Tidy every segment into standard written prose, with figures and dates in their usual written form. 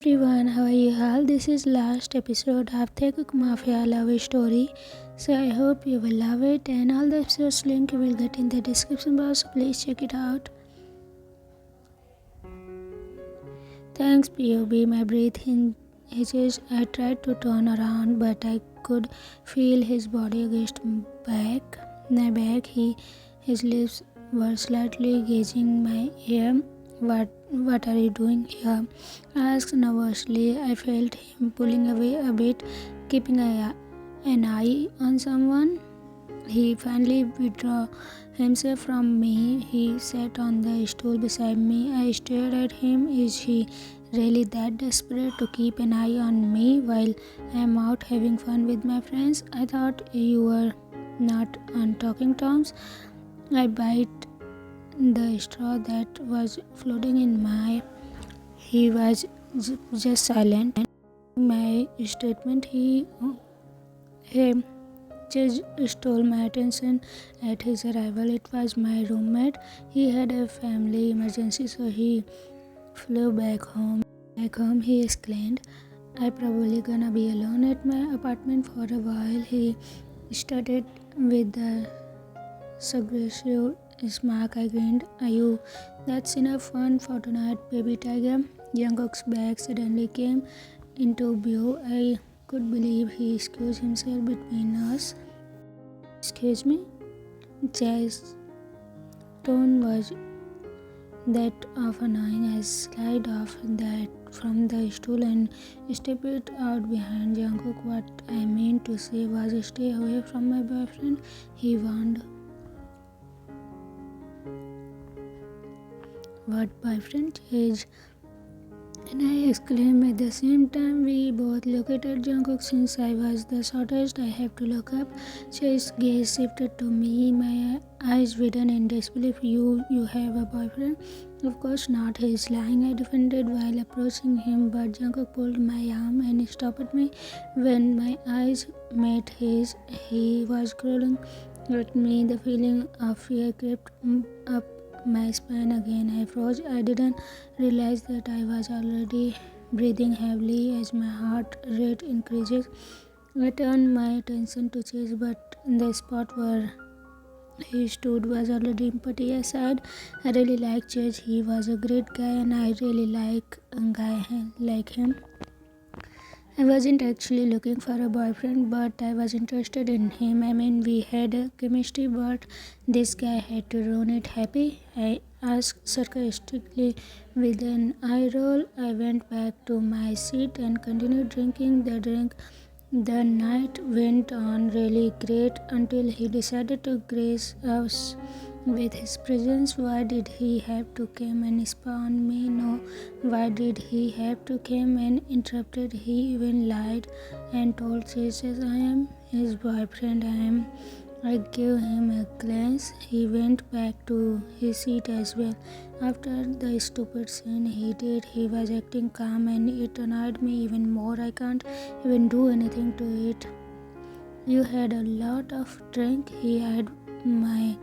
everyone, how are you all? This is last episode of Taekook Mafia love story. So I hope you will love it, and all the episodes link you will get in the description box. So please check it out. Thanks POB, my breathing hitches. I tried to turn around, but I could feel his body against my back. His lips were slightly gauging my ear. What are you doing here? I asked nervously. I felt him pulling away a bit, keeping an eye on someone. He finally withdrew himself from me. He sat on the stool beside me. I stared at him. Is he really that desperate to keep an eye on me while I am out having fun with my friends? I thought you were not on talking terms. I bite the straw that was floating in my. He was just silent. My statement, he just stole my attention at his arrival. It was my roommate. He had a family emergency, so he flew back home. He exclaimed. I probably gonna be alone at my apartment for a while. He started with the suggestive smirk. I grinned. That's enough fun for tonight, baby tiger. Jungkook's bag suddenly came into view. I could believe he excused himself between us. Excuse me? Jae's tone was that of annoying. I slid off from the stool and stepped out behind Jungkook. What I meant to say was stay away from my boyfriend, he warned. What boyfriend? Chase, and I exclaimed at the same time. We both looked at Jungkook. Since I was the shortest, I have to look up. Chase's gaze shifted to me, my eyes widened in disbelief. You have a boyfriend? Of course not, he's lying, I defended while approaching him, but Jungkook pulled my arm and stopped me. When my eyes met his, he was crawling at me. The feeling of fear crept up my spine again. I froze. I didn't realize that I was already breathing heavily as my heart rate increases. I turned my attention to Chase, but the spot where he stood was already empty. I sighed. I really like Chase. He was a great guy, and I really like a guy like him. I wasn't actually looking for a boyfriend, but I was interested in him. I mean, we had a chemistry, but this guy had to ruin it. Happy? I asked sarcastically with an eye roll. I went back to my seat and continued drinking the drink. The night went on really great until he decided to grace us with his presence. Why did he have to come and spy on me? No, why did he have to come and interrupted? He even lied and told Jesus I am his boyfriend. I gave him a glance. He went back to his seat as well. After the stupid scene he did, he was acting calm and it annoyed me even more. I can't even do anything to it. You had a lot of drink. He had my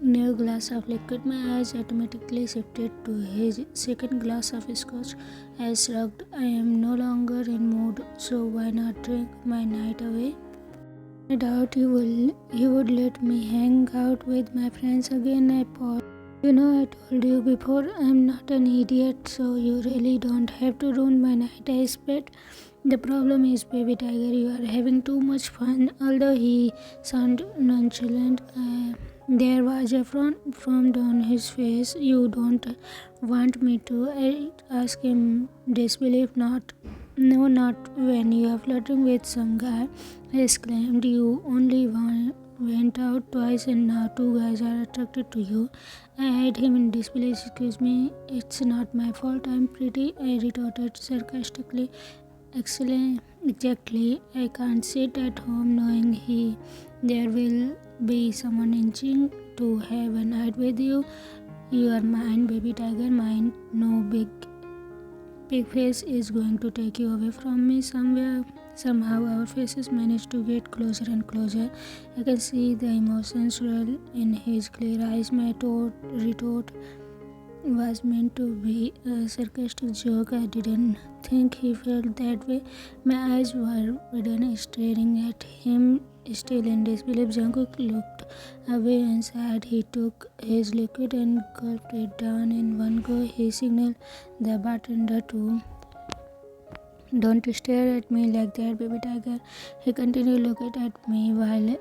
new glass of liquid. My eyes automatically shifted to his second glass of scotch. I shrugged. I am no longer in mood, so why not drink my night away? I doubt you would let me hang out with my friends again. I paused. You know, I told you before, I'm not an idiot, so you really don't have to ruin my night. I spit. The problem is, baby tiger, you are having too much fun. Although he sounded nonchalant, there was a frown on his face. You don't want me to? I asked him, disbelief. No, not when you are flirting with some guy. I exclaimed, you only went out twice and now two guys are attracted to you. I eyed him in disbelief. Excuse me, it's not my fault, I'm pretty, I retorted sarcastically. Excellent, exactly. I can't sit at home knowing there will be someone inching to have a night with you. You are mine, baby tiger, mine. No big face is going to take you away from me somewhere. Somehow our faces manage to get closer and closer. I can see the emotions swirl in his clear eyes. My retort was meant to be a sarcastic joke. I didn't think he felt that way. My eyes were widen, staring at him, still in disbelief. Jungkook looked away and sighed. He took his liquid and gulped it down in one go. He signaled the bartender to don't stare at me like that, baby tiger. He continued looking at me while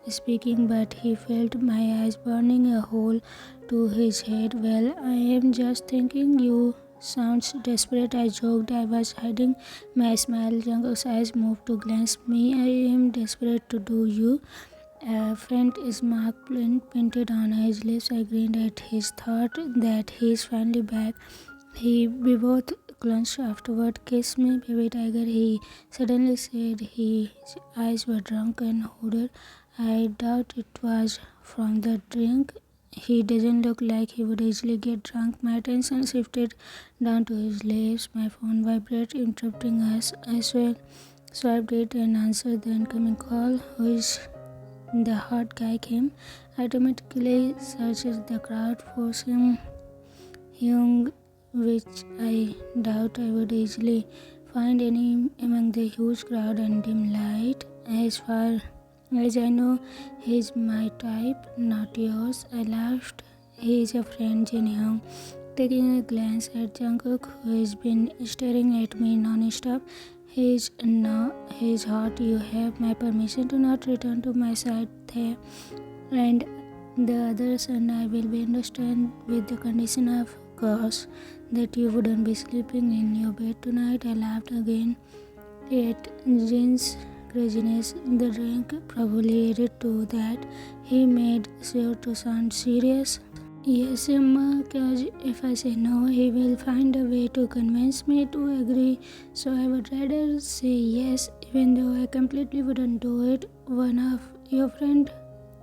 speaking, but he felt my eyes burning a hole to his head. Well, I am just thinking you sounds desperate, I joked. I was hiding my smile. Jungkook's eyes moved to glance me. I am desperate to do you. A faint smile painted on his lips. I grinned at his thought that he's finally back. We both clenched afterward. Kiss me, baby tiger, he suddenly said. His eyes were drunk and hooded. I doubt it was from the drink. He doesn't look like he would easily get drunk. My attention shifted down to his lips. My phone vibrated, interrupting us. I swiped it and answered the incoming call. Who is the hot guy came. I automatically searched the crowd for some young, which I doubt I would easily find any among the huge crowd and dim light. As far as I know, he's my type, not yours. I laughed. He is a friend, Jin Hyung. Taking a glance at Jungkook, who has been staring at me non-stop. He's hot. You have my permission to not return to my side there. And the others and I will be understand with the condition of course that you wouldn't be sleeping in your bed tonight. I laughed again at Jin's craziness. The drink probably added to that. He made sure to sound serious. Yes, Emma, because if I say no, he will find a way to convince me to agree. So I would rather say yes, even though I completely wouldn't do it. One of your friend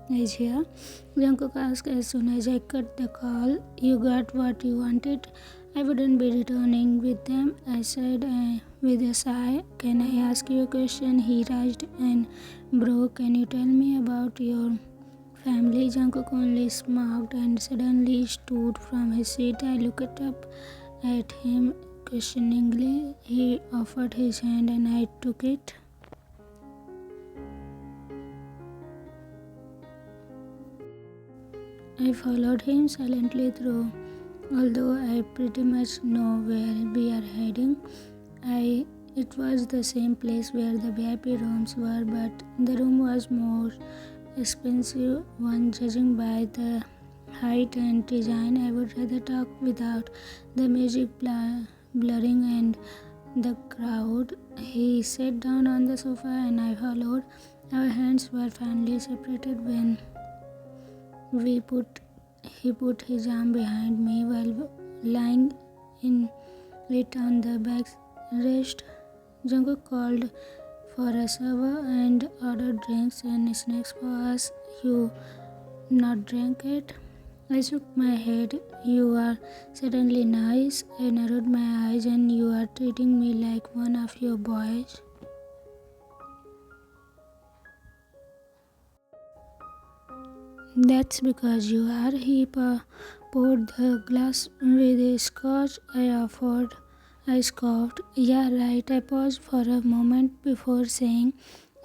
is here. Jungkook asked as soon as I cut the call. You got what you wanted. I wouldn't be returning with them, I said with a sigh. Can I ask you a question? He rushed and broke. Can you tell me about your family? Jungkook only smirked and suddenly stood from his seat. I looked up at him questioningly. He offered his hand and I took it. I followed him silently through. Although I pretty much know where we are heading, it was the same place where the VIP rooms were, but the room was more expensive one, judging by the height and design. I would rather talk without the music blurring and the crowd. He sat down on the sofa and I followed. Our hands were finally separated when he put his arm behind me while lying in it on the backrest. Jungkook called for a server and ordered drinks and snacks for us. You not drink it? I shook my head. You are certainly nice. I narrowed my eyes. And you are treating me like one of your boys. That's because you are. He poured the glass with a scotch. I scoffed. Yeah, right. I paused for a moment before saying,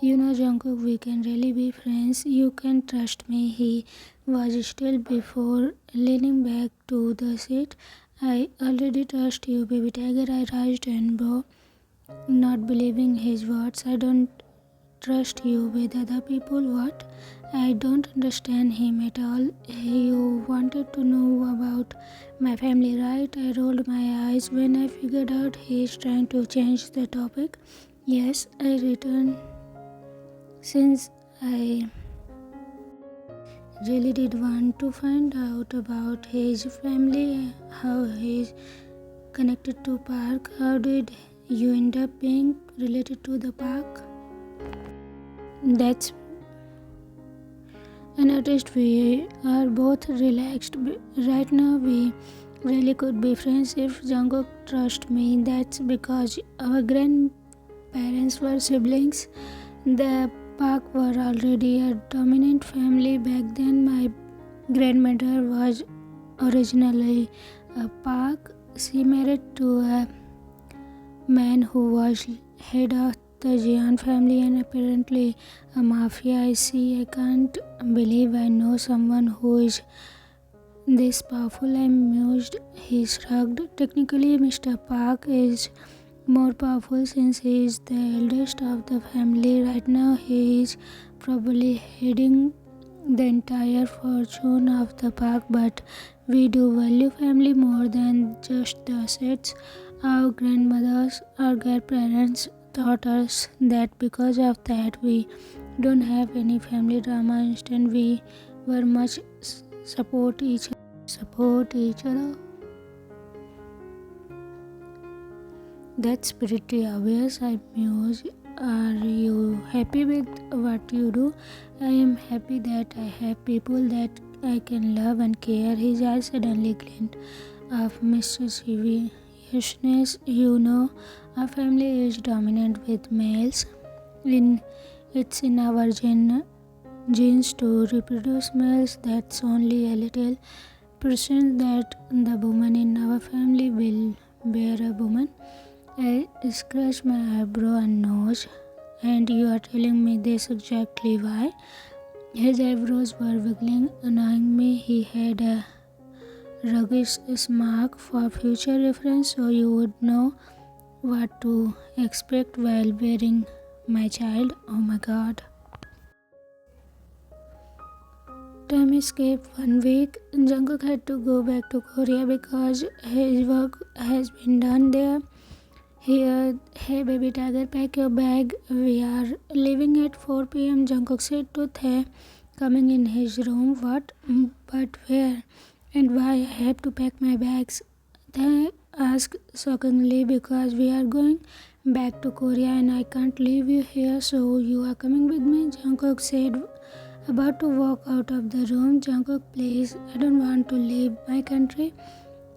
you know, Jungkook, we can really be friends. You can trust me. He was still before leaning back to the seat. I already trust you, baby tiger. I rushed and bowed, not believing his words. I don't trust you with other people. What? I don't understand him at all. You wanted to know about my family, right? I rolled my eyes when I figured out he is trying to change the topic. Yes, I returned since I really did want to find out about his family, how he's connected to park. How did you end up being related to the park? That's I noticed we are both relaxed. Right now we really could be friends if Jungkook trusts me. That's because our grandparents were siblings. The Park were already a dominant family back then. My grandmother was originally Park, she married to a man who was head of the Jian family and apparently a mafia. I see. I can't believe I know someone who is this powerful. I'm amused. He shrugged. Technically, Mr. Park is more powerful since he is the eldest of the family. Right now, he is probably heading the entire fortune of the park, but we do value family more than just the assets. Our grandmothers, our grandparents taught us that because of that, we don't have any family drama. Instead, we were much support each other. That's pretty obvious. I'm amused. Are you happy with what you do? I am happy that I have people that I can love and care. His eyes suddenly glint of mischievousness. You know, our family is dominant with males. In it's in our genes to reproduce males. That's only a little percent that the woman in our family will bear a woman. I scratched my eyebrow and nose, and you are telling me this exactly why? His eyebrows were wiggling, annoying me. He had a roguish smirk for future reference, so you would know what to expect while bearing my child. Oh my god. Time escaped 1 week. Jungkook had to go back to Korea because his work has been done there. Here, hey baby tiger, pack your bag. We are leaving at 4 p.m. Jungkook said to Tae, coming in his room. What? But where? And why I have to pack my bags? Tae asked shockingly, because we are going back to Korea and I can't leave you here, so you are coming with me, Jungkook said, about to walk out of the room. Jungkook, please, I don't want to leave my country.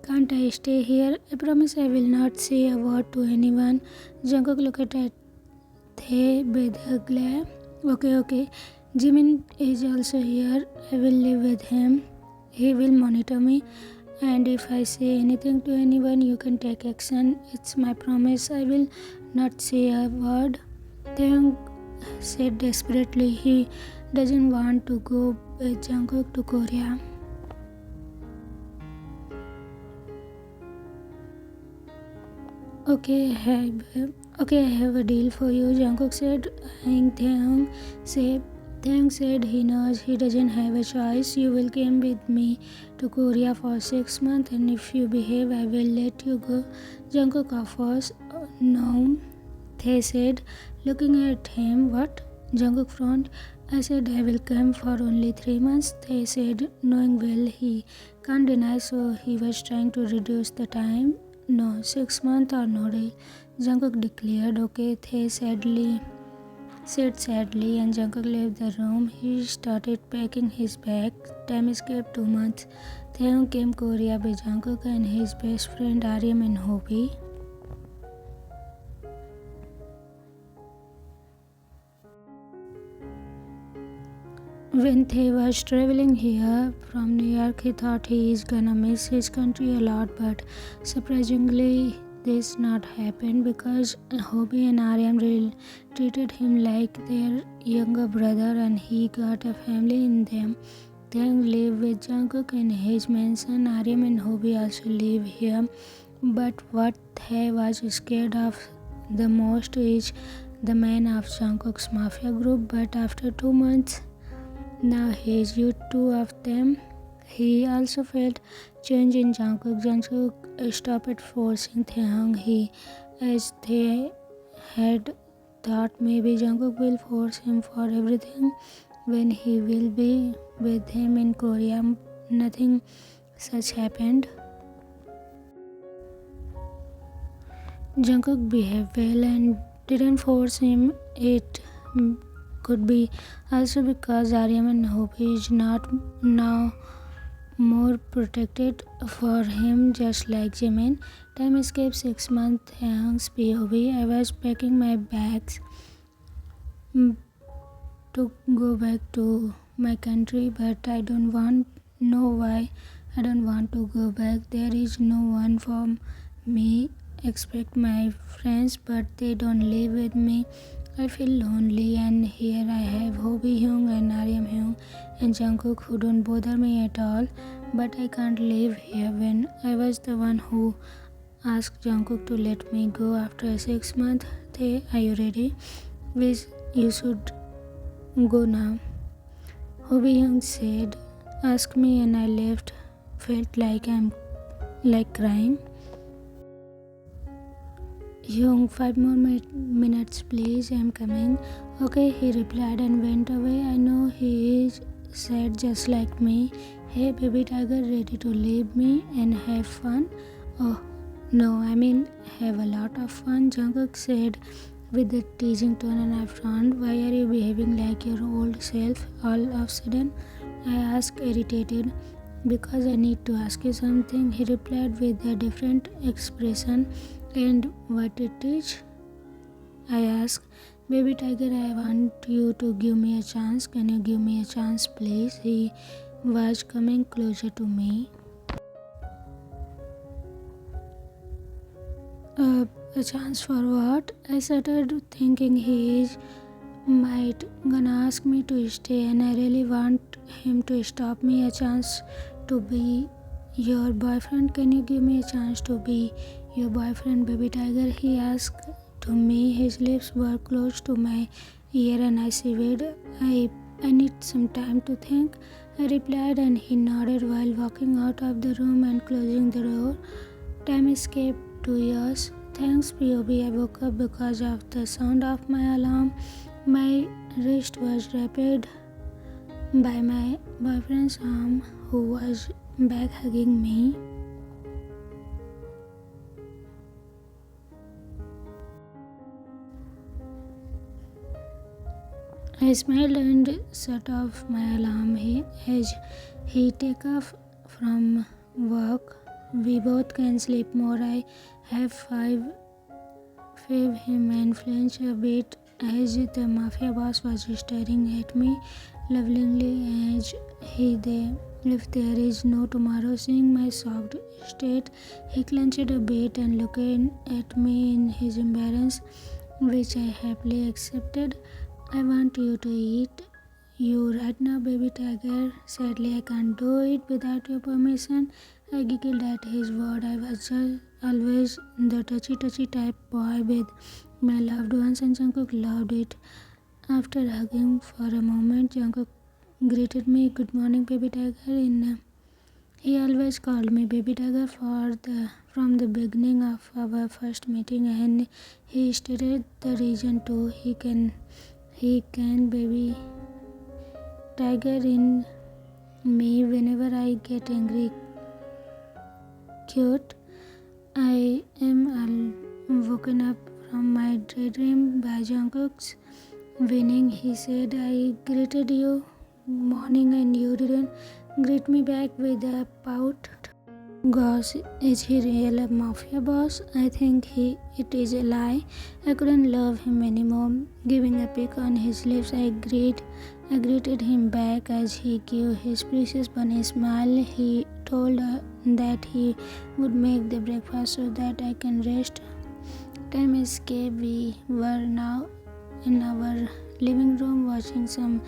Can't I stay here? I promise I will not say a word to anyone. Jungkook looked at Tae with a glare. Okay. Jimin is also here. I will live with him. He will monitor me. And if I say anything to anyone, you can take action. It's my promise. I will not say a word. Taeyong said desperately he doesn't want to go with Jungkook to Korea. Okay, I have a deal for you, Jungkook said, eyeing Taeyong. Taeyong said he knows he doesn't have a choice. You will come with me to Korea for 6 months, and if you behave, I will let you go. Jungkook offers. No, Tae said, looking at him. What? Jungkook frowned. I said I will come for only 3 months, Tae said, knowing well he can't deny, so he was trying to reduce the time. No, 6 months or no deal, Jungkook declared. Okay, Tae said sadly, and Jungkook left the room. He started packing his bag. Time escaped 2 months. Taeyong came Korea with Jungkook and his best friend Aryam and Hobi. When Tae was traveling here from New York, he thought he is gonna miss his country a lot, but surprisingly, this not happened because Hobie and Aryam treated him like their younger brother, and he got a family in them. They live with Jungkook in his mansion. Aryam and Hobie also live here, but what Tae was scared of the most is the man of Jungkook's Mafia group. But after 2 months, now he is used to of them. He also felt change in Jungkook. Jungkook stopped forcing Taeyong. As they had thought maybe Jungkook will force him for everything when he will be with him in Korea. Nothing such happened. Jungkook behaved well and didn't force him. It could be also because Aryam and Hope is not now more protected for him, just like Jimin. Time escaped 6 months. Taeyong's POV. I was packing my bags to go back to my country, but I don't want know why I don't want to go back. There is no one for me except my friends, but they don't live with me. I feel lonely, and here I have Hobie Hyung and Aryam Hyung and Jungkook who don't bother me at all. But I can't live here when I was the one who asked Jungkook to let me go after 6 months. Are you ready? Please, you should go now. Hobie Hyung said, ask me, and I left. Felt like I'm like crying. Hyung, 5 more minutes please, I'm coming. Okay, he replied and went away. I know he is sad just like me. Hey baby tiger, ready to leave me and have fun? Oh no, I mean have a lot of fun, Jungkook said with a teasing tone, and I frowned. Why are you behaving like your old self all of a sudden? I asked, irritated. Because I need to ask you something, he replied with a different expression. And what it is? I asked. Baby tiger, I want you to give me a chance. Can you give me a chance, please? He was coming closer to me. A chance for what? I started thinking he is might gonna ask me to stay, and I really want him to stop me. A chance to be your boyfriend. Can you give me a chance to be your boyfriend, baby tiger? He asked to me. His lips were close to my ear, and I shivered. I need some time to think, I replied, and he nodded while walking out of the room and closing the door. Time escaped 2 years. Thanks, POB. I woke up because of the sound of my alarm. My wrist was wrapped by my boyfriend's arm, who was back hugging me. I smiled and shut off my alarm as he took off from work. We both can sleep more. I have five him and flinched a bit as the Mafia boss was staring at me lovingly as if there is no tomorrow. Seeing my shocked state, he clenched a bit and looked at me in his embarrassment, which I happily accepted. I want you to eat you right now, baby tiger. Sadly, I can't do it without your permission. I giggled at his word. I was just always the touchy type boy with my loved ones, and Jungkook loved it. After hugging for a moment, Jungkook greeted me, "Good morning, baby tiger." He always called me baby tiger from the beginning of our first meeting, and he stated the reason too. He can baby tiger in me whenever I get angry. Cute. I am all woken up from my daydream by Jungkook's winning. He said, I greeted you morning and you didn't greet me back with a pout. Gosh, is he real a mafia boss? I think it is a lie. I couldn't love him anymore. Giving a peck on his lips, I greeted him back as he gave his precious bunny smile. He told that he would make the breakfast so that I can rest. Time escaped. We were now in our living room watching some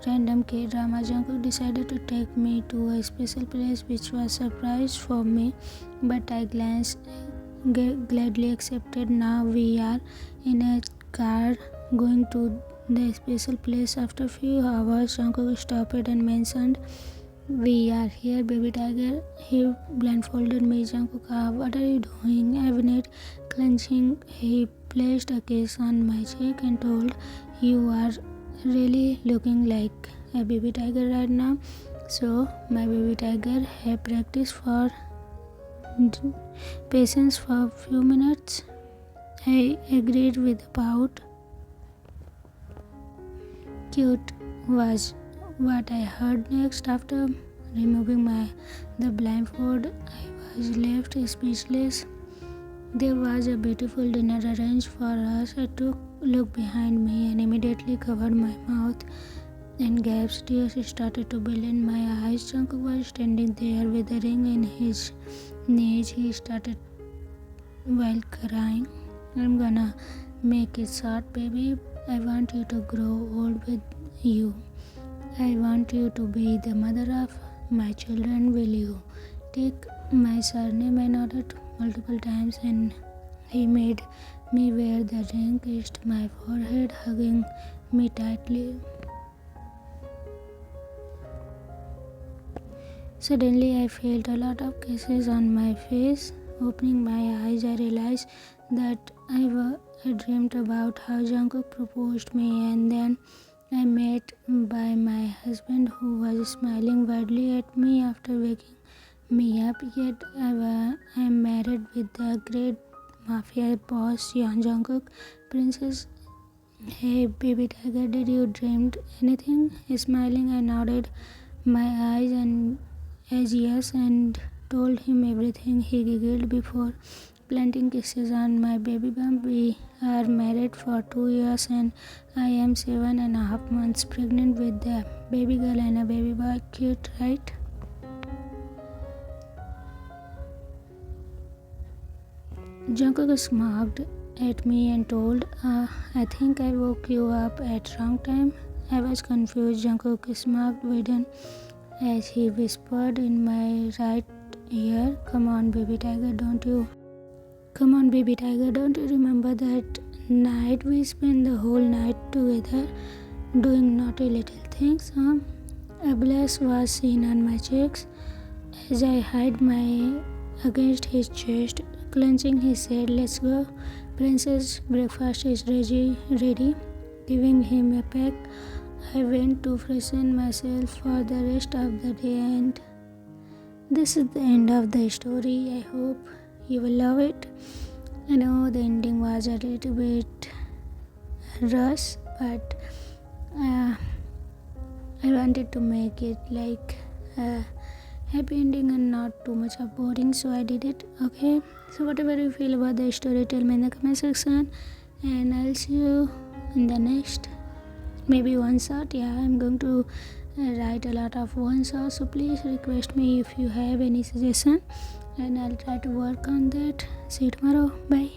random K-drama. Jungkook decided to take me to a special place which was a surprise for me, but I gladly accepted. Now we are in a car going to the special place. After a few hours, Jungkook stopped and mentioned, we are here, baby tiger. He blindfolded me. Jungkook, what are you doing? Avnet clenching, he placed a kiss on my cheek and told, you are really looking like a baby tiger right now. So my baby tiger have practiced for patience for a few minutes. I agreed with a pout. Cute was what I heard next. After removing the blindfold, I was left speechless. There was a beautiful dinner arranged for us. I took a look behind me and immediately covered my mouth and gasps. Tears started to build in my eyes. Jungkook was standing there with a ring in his knees. He started while crying. I'm gonna make it short, baby. I want you to grow old with you. I want you to be the mother of my children. Will you take my surname? I nodded multiple times and he made me wear the ring, kissed my forehead, hugging me tightly. Suddenly, I felt a lot of kisses on my face. Opening my eyes, I realized that I dreamed about how Jungkook proposed me, and then I met by my husband, who was smiling widely at me after waking me up. Yet I am married with the great Mafia boss, Yeon Jungkook. Princess, hey baby tiger, did you dreamed anything? Smiling, I nodded my eyes and as yes and told him everything. He giggled before planting kisses on my baby bump. We are married for 2 years and I am 7.5 months pregnant with a baby girl and a baby boy. Cute, right? Jungkook smiled at me and told, I think I woke you up at wrong time. I was confused. Jungkook smiled widen as he whispered in my right ear, Come on, baby tiger, don't you remember that night we spent the whole night together doing naughty little things? A blush was seen on my cheeks as I hid my against his chest. Clenching, he said, Let's go. Princess, breakfast is ready. Giving him a peck, I went to freshen myself for the rest of the day, and this is the end of the story. I hope you will love it. I know the ending was a little bit rush, but I wanted to make it like a happy ending and not too much of boring, so I did it. Okay, so whatever you feel about the story, tell me in the comment section, and I'll see you in the next maybe one shot. Yeah, I'm going to write a lot of one shot, so please request me if you have any suggestion and I'll try to work on that. See you tomorrow. Bye.